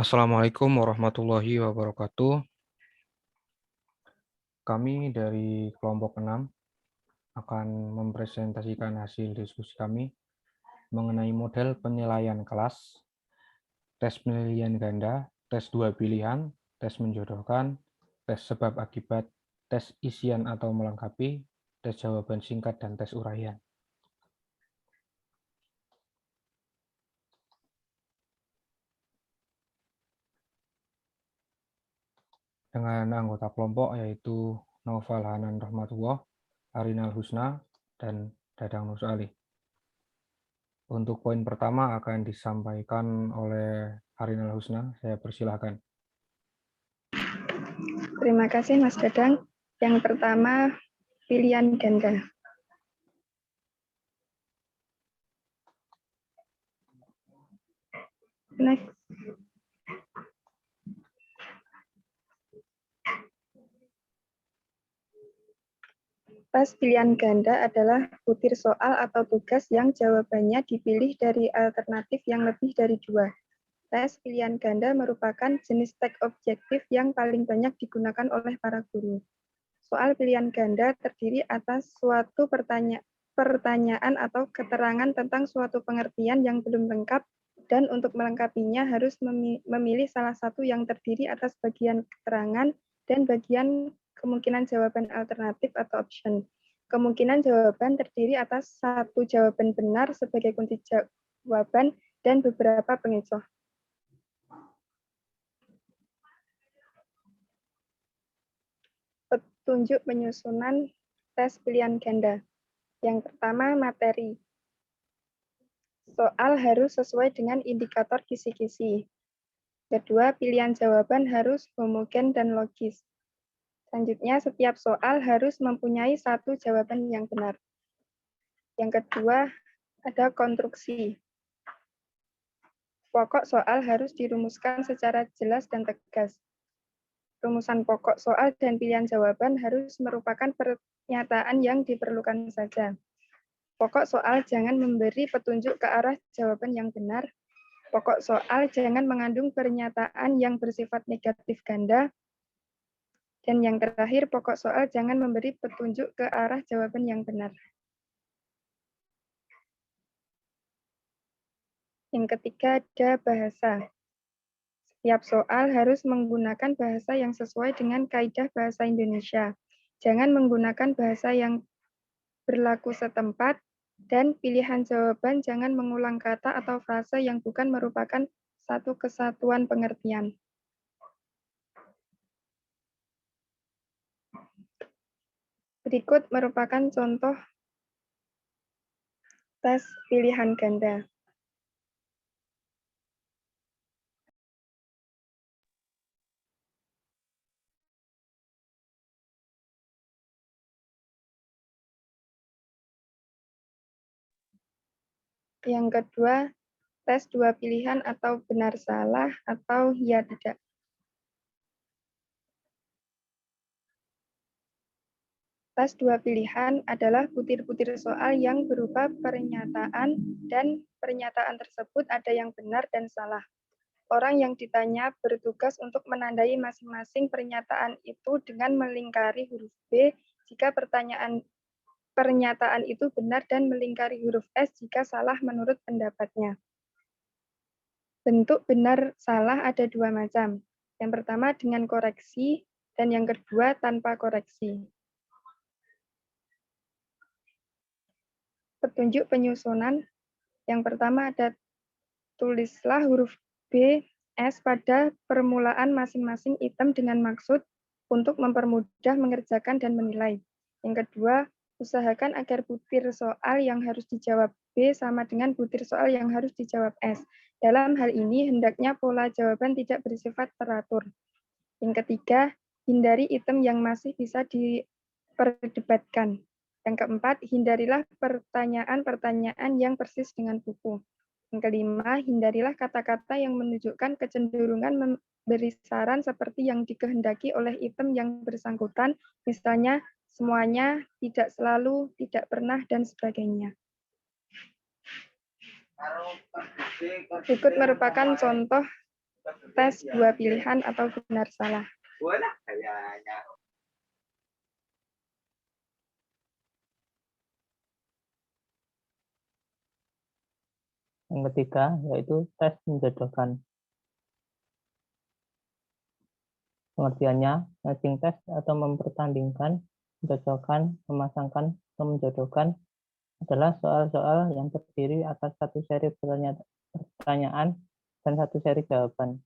Assalamualaikum warahmatullahi wabarakatuh. Kami dari kelompok 6 akan mempresentasikan hasil diskusi kami mengenai model penilaian kelas, tes penilaian ganda, tes dua pilihan, tes menjodohkan, tes sebab akibat, tes isian atau melengkapi, tes jawaban singkat, dan tes uraian. Dengan anggota kelompok yaitu Naufal Hanan Rahmatullah, Arinal Husna, dan Dadang Nursalih. Untuk poin pertama akan disampaikan oleh Arinal Husna. Saya persilahkan. Terima kasih Mas Dadang. Yang pertama, pilihan ganda. Next. Tes pilihan ganda adalah butir soal atau tugas yang jawabannya dipilih dari alternatif yang lebih dari 2. Tes pilihan ganda merupakan jenis teks objektif yang paling banyak digunakan oleh para guru. Soal pilihan ganda terdiri atas suatu pertanyaan atau keterangan tentang suatu pengertian yang belum lengkap, dan untuk melengkapinya harus memilih salah satu yang terdiri atas bagian keterangan dan bagian kemungkinan jawaban alternatif atau option. Kemungkinan jawaban terdiri atas satu jawaban benar sebagai kunci jawaban dan beberapa pengecoh. Petunjuk penyusunan tes pilihan ganda. Yang pertama, materi. Soal harus sesuai dengan indikator kisi-kisi. Kedua, pilihan jawaban harus homogen dan logis. Selanjutnya, setiap soal harus mempunyai satu jawaban yang benar. Yang kedua, ada konstruksi. Pokok soal harus dirumuskan secara jelas dan tegas. Rumusan pokok soal dan pilihan jawaban harus merupakan pernyataan yang diperlukan saja. Pokok soal jangan memberi petunjuk ke arah jawaban yang benar. Pokok soal jangan mengandung pernyataan yang bersifat negatif ganda. Dan yang terakhir, pokok soal jangan memberi petunjuk ke arah jawaban yang benar. Yang ketiga, ada bahasa. Setiap soal harus menggunakan bahasa yang sesuai dengan kaidah bahasa Indonesia. Jangan menggunakan bahasa yang berlaku setempat, dan pilihan jawaban jangan mengulang kata atau frase yang bukan merupakan satu kesatuan pengertian. Berikut merupakan contoh tes pilihan ganda. Yang kedua, tes dua pilihan atau benar salah atau ya tidak. Tes dua pilihan adalah butir-butir soal yang berupa pernyataan, dan pernyataan tersebut ada yang benar dan salah. Orang yang ditanya bertugas untuk menandai masing-masing pernyataan itu dengan melingkari huruf B jika pernyataan itu benar dan melingkari huruf S jika salah menurut pendapatnya. Bentuk benar salah ada dua macam. Yang pertama dengan koreksi, dan yang kedua tanpa koreksi. Petunjuk penyusunan. Yang pertama ada tulislah huruf B, S pada permulaan masing-masing item dengan maksud untuk mempermudah mengerjakan dan menilai. Yang kedua, usahakan agar butir soal yang harus dijawab B sama dengan butir soal yang harus dijawab S. Dalam hal ini, hendaknya pola jawaban tidak bersifat teratur. Yang ketiga, hindari item yang masih bisa diperdebatkan. Yang keempat, hindarilah pertanyaan-pertanyaan yang persis dengan buku. Yang kelima, hindarilah kata-kata yang menunjukkan kecenderungan memberi saran seperti yang dikehendaki oleh item yang bersangkutan, misalnya semuanya, tidak selalu, tidak pernah, dan sebagainya. Berikut merupakan contoh tes dua pilihan atau benar salah. Yang ketiga yaitu tes menjodohkan. Pengertiannya, matching test atau mempertandingkan, mencocokkan, memasangkan, atau menjodohkan adalah soal-soal yang terdiri atas satu seri pertanyaan dan satu seri jawaban.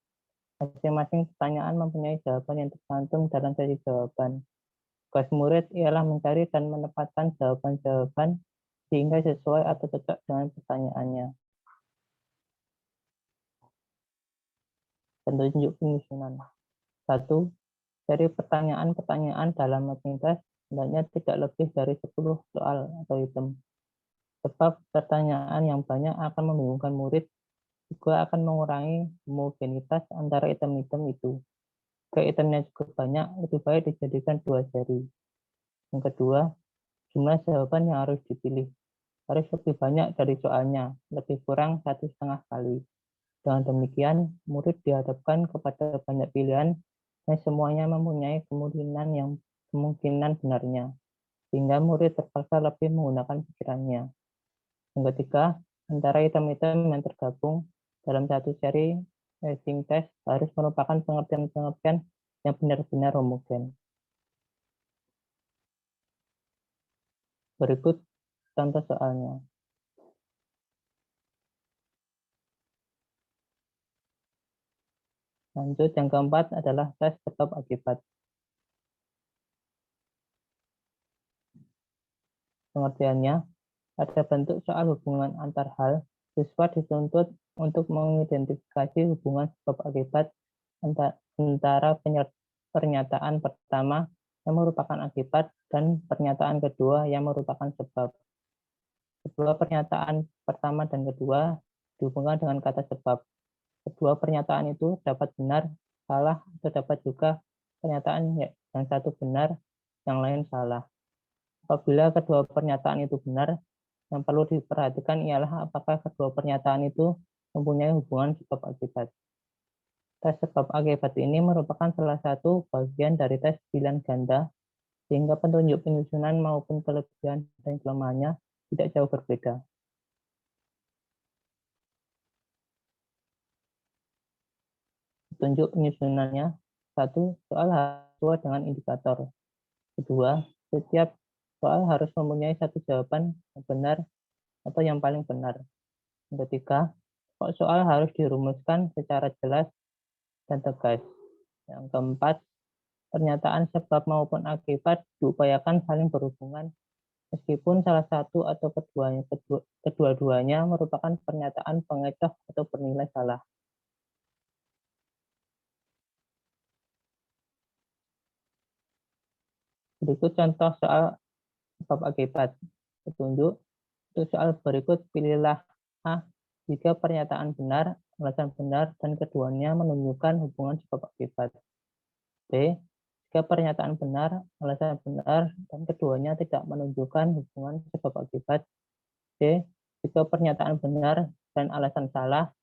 Masing-masing pertanyaan mempunyai jawaban yang tercantum dalam seri jawaban. Tugas murid ialah mencari dan menempatkan jawaban-jawaban sehingga sesuai atau cocok dengan pertanyaannya. Petunjuk penyusunan. 1. Dari pertanyaan-pertanyaan dalam matching test hendaknya tidak lebih dari 10 soal atau item. Sebab pertanyaan yang banyak akan membingungkan murid, juga akan mengurangi homogenitas antara item-item itu. Jika itemnya cukup banyak, lebih baik dijadikan 2 seri. Yang kedua, jumlah jawaban yang harus dipilih harus lebih banyak dari soalnya, lebih kurang 1,5 kali. Dengan demikian, murid dihadapkan kepada banyak pilihan yang semuanya mempunyai kemungkinan benarnya, sehingga murid terpaksa lebih menggunakan pikirannya. Yang ketiga, antara item-item yang tergabung dalam satu seri matching test harus merupakan pengertian-pengertian yang benar-benar homogen. Berikut contoh soalnya. Lanjut, yang keempat adalah tes sebab akibat. Pengertiannya, ada bentuk soal hubungan antar hal, siswa dituntut untuk mengidentifikasi hubungan sebab akibat antara pernyataan pertama yang merupakan akibat dan pernyataan kedua yang merupakan sebab. Kedua pernyataan pertama dan kedua dihubungkan dengan kata sebab. Kedua pernyataan itu dapat benar, salah, atau dapat juga pernyataan yang satu benar, yang lain salah. Apabila kedua pernyataan itu benar, yang perlu diperhatikan ialah apakah kedua pernyataan itu mempunyai hubungan sebab akibat. Tes sebab akibat ini merupakan salah satu bagian dari tes pilihan ganda, sehingga petunjuk penyusunan maupun kelebihan dan kelemahannya tidak jauh berbeda. Petunjuk penyusunannya. 1. Soal harus sesuai dengan indikator. 2. Setiap soal harus mempunyai satu jawaban yang benar atau yang paling benar. Yang ketiga, soal harus dirumuskan secara jelas dan tegas. Yang keempat, pernyataan sebab maupun akibat diupayakan saling berhubungan meskipun salah satu atau kedua-duanya merupakan pernyataan pengecoh atau bernilai salah. Berikut contoh soal sebab akibat. Petunjuk. Untuk soal berikut, pilihlah A jika pernyataan benar, alasan benar, dan keduanya menunjukkan hubungan sebab akibat. B. Jika pernyataan benar, alasan benar, dan keduanya tidak menunjukkan hubungan sebab akibat. C. Jika pernyataan benar dan alasan salah.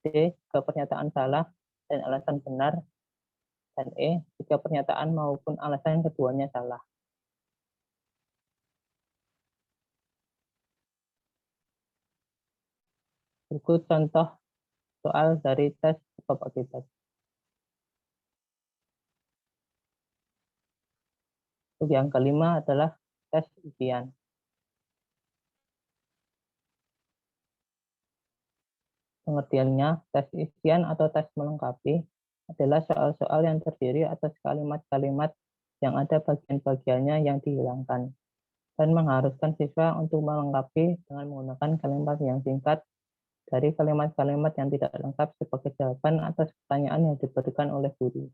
D. Jika pernyataan salah dan alasan benar. Dan E. Jika pernyataan maupun alasan keduanya salah. Berikut contoh soal dari tes sebab akibat. Untuk yang kelima adalah tes isian. Pengertiannya, tes isian atau tes melengkapi adalah soal-soal yang terdiri atas kalimat-kalimat yang ada bagian-bagiannya yang dihilangkan dan mengharuskan siswa untuk melengkapi dengan menggunakan kalimat yang singkat dari kalimat-kalimat yang tidak lengkap sebagai jawaban atas pertanyaan yang diberikan oleh guru.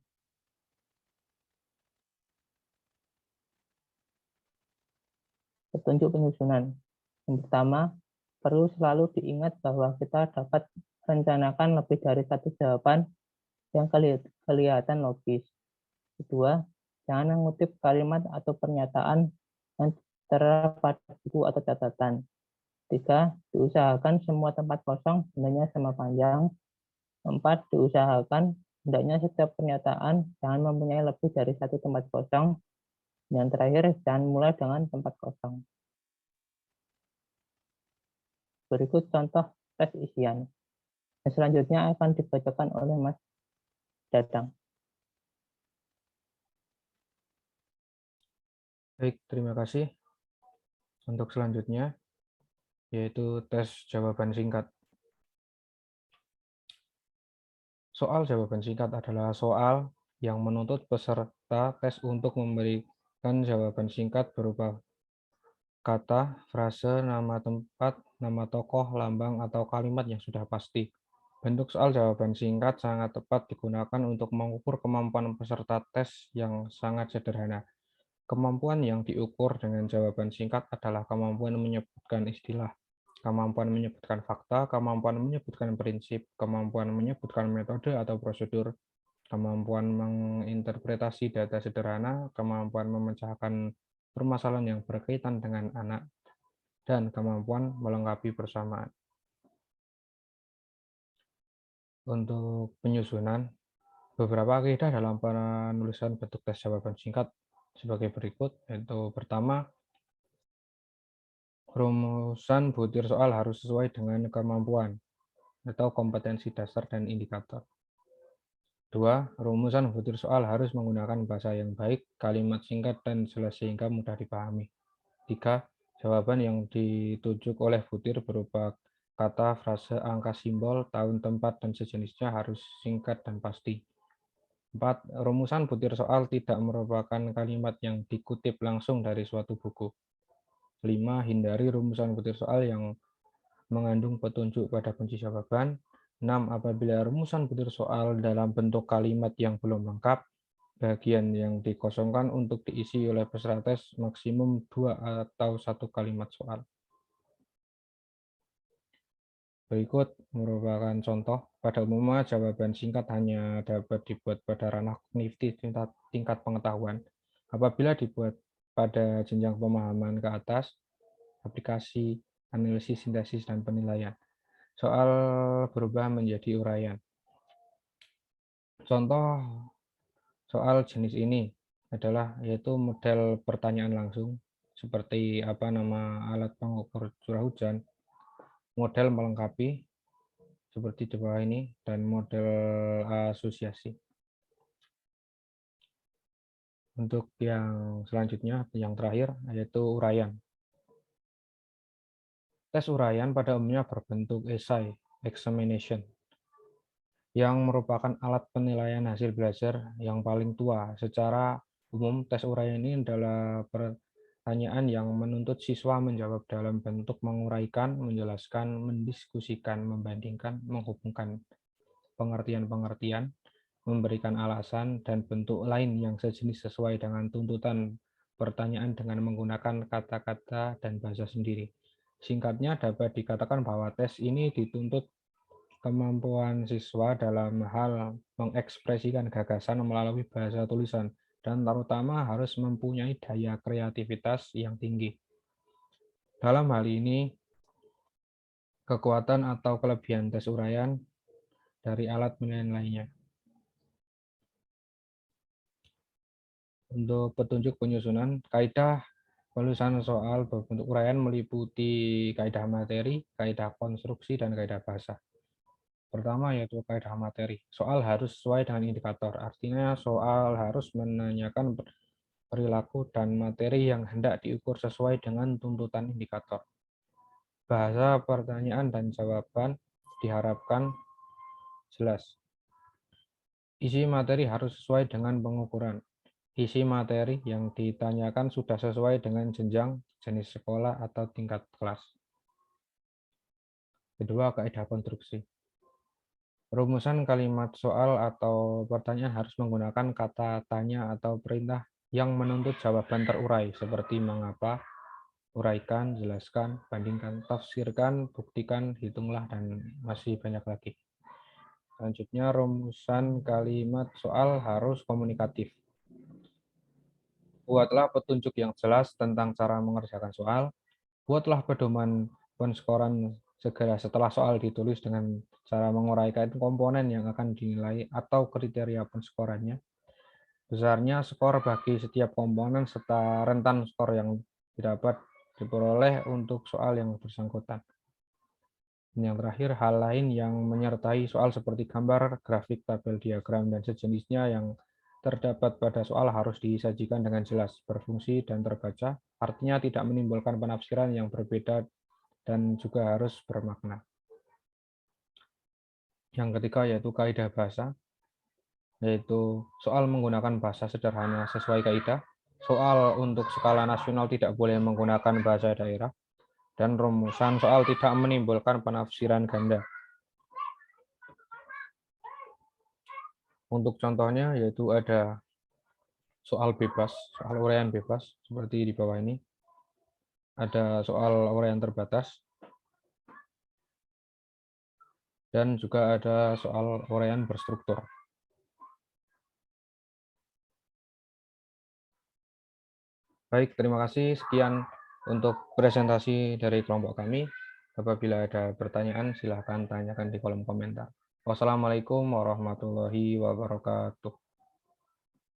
Petunjuk penyusunan. Yang pertama, perlu selalu diingat bahwa kita dapat merencanakan lebih dari satu jawaban yang kelihatan logis. Kedua, jangan mengutip kalimat atau pernyataan yang tertera pada buku atau catatan. 3. Diusahakan semua tempat kosong sebenarnya sama panjang. 4. Diusahakan hendaknya setiap pernyataan jangan mempunyai lebih dari satu tempat kosong. Yang terakhir, jangan mulai dengan tempat kosong. Berikut contoh tes isian. Selanjutnya akan dibacakan oleh Mas Dadang. Baik, terima kasih. Untuk selanjutnya, yaitu tes jawaban singkat. Soal jawaban singkat adalah soal yang menuntut peserta tes untuk memberikan jawaban singkat berupa kata, frase, nama tempat, nama tokoh, lambang, atau kalimat yang sudah pasti. Bentuk soal jawaban singkat sangat tepat digunakan untuk mengukur kemampuan peserta tes yang sangat sederhana. Kemampuan yang diukur dengan jawaban singkat adalah kemampuan menyebutkan istilah, kemampuan menyebutkan fakta, kemampuan menyebutkan prinsip, kemampuan menyebutkan metode atau prosedur, kemampuan menginterpretasi data sederhana, kemampuan memecahkan permasalahan yang berkaitan dengan anak, dan kemampuan melengkapi persamaan. Untuk penyusunan, beberapa kaidah dalam penulisan bentuk tes jawaban singkat sebagai berikut, yaitu pertama, rumusan butir soal harus sesuai dengan kemampuan atau kompetensi dasar dan indikator. 2. Rumusan butir soal harus menggunakan bahasa yang baik, kalimat singkat dan jelas sehingga mudah dipahami. 3. Jawaban yang ditunjuk oleh butir berupa kata, frase, angka, simbol, tahun, tempat, dan sejenisnya harus singkat dan pasti. 4. Rumusan butir soal tidak merupakan kalimat yang dikutip langsung dari suatu buku. 5. Hindari rumusan butir soal yang mengandung petunjuk pada kunci jawaban. 6. Apabila rumusan butir soal dalam bentuk kalimat yang belum lengkap, bagian yang dikosongkan untuk diisi oleh peserta tes maksimum 2 atau 1 kalimat soal. Berikut merupakan contoh. Pada umumnya, jawaban singkat hanya dapat dibuat pada ranah kognitif tingkat pengetahuan. Apabila dibuat pada jenjang pemahaman ke atas, aplikasi, analisis, sintesis, dan penilaian, soal berubah menjadi uraian. Contoh soal jenis ini adalah yaitu model pertanyaan langsung, seperti apa nama alat pengukur curah hujan, model melengkapi, seperti di bawah ini, dan model asosiasi. Untuk yang selanjutnya, yang terakhir, yaitu uraian. Tes uraian pada umumnya berbentuk esai, examination, yang merupakan alat penilaian hasil belajar yang paling tua. Secara umum, tes uraian ini adalah pertanyaan yang menuntut siswa menjawab dalam bentuk menguraikan, menjelaskan, mendiskusikan, membandingkan, menghubungkan pengertian-pengertian, memberikan alasan, dan bentuk lain yang sejenis sesuai dengan tuntutan pertanyaan dengan menggunakan kata-kata dan bahasa sendiri. Singkatnya, dapat dikatakan bahwa tes ini dituntut kemampuan siswa dalam hal mengekspresikan gagasan melalui bahasa tulisan, dan terutama harus mempunyai daya kreativitas yang tinggi. Dalam hal ini, kekuatan atau kelebihan tes uraian dari alat penilaian lainnya. Untuk petunjuk penyusunan, kaidah penulisan soal berbentuk uraian meliputi kaidah materi, kaidah konstruksi, dan kaidah bahasa. Pertama yaitu kaidah materi. Soal harus sesuai dengan indikator, artinya soal harus menanyakan perilaku dan materi yang hendak diukur sesuai dengan tuntutan indikator. Bahasa pertanyaan dan jawaban diharapkan jelas. Isi materi harus sesuai dengan pengukuran. Isi materi yang ditanyakan sudah sesuai dengan jenjang, jenis sekolah, atau tingkat kelas. Kedua, kaidah konstruksi. Rumusan kalimat soal atau pertanyaan harus menggunakan kata tanya atau perintah yang menuntut jawaban terurai, seperti mengapa, uraikan, jelaskan, bandingkan, tafsirkan, buktikan, hitunglah, dan masih banyak lagi. Selanjutnya, rumusan kalimat soal harus komunikatif. Buatlah petunjuk yang jelas tentang cara mengerjakan soal. Buatlah pedoman penskoran segera setelah soal ditulis dengan cara menguraikan komponen yang akan dinilai atau kriteria penskorannya, besarnya skor bagi setiap komponen serta rentan skor yang didapat diperoleh untuk soal yang bersangkutan. Dan yang terakhir, hal lain yang menyertai soal seperti gambar, grafik, tabel, diagram, dan sejenisnya yang terdapat pada soal harus disajikan dengan jelas, berfungsi, dan terbaca, artinya tidak menimbulkan penafsiran yang berbeda dan juga harus bermakna. Yang ketiga yaitu kaidah bahasa, yaitu soal menggunakan bahasa sederhana sesuai kaidah, soal untuk skala nasional tidak boleh menggunakan bahasa daerah, dan rumusan soal tidak menimbulkan penafsiran ganda. Untuk contohnya yaitu ada soal bebas, soal uraian bebas seperti di bawah ini. Ada soal uraian terbatas dan juga ada soal uraian berstruktur. Baik, terima kasih. Sekian untuk presentasi dari kelompok kami. Apabila ada pertanyaan, silahkan tanyakan di kolom komentar. Wassalamualaikum warahmatullahi wabarakatuh.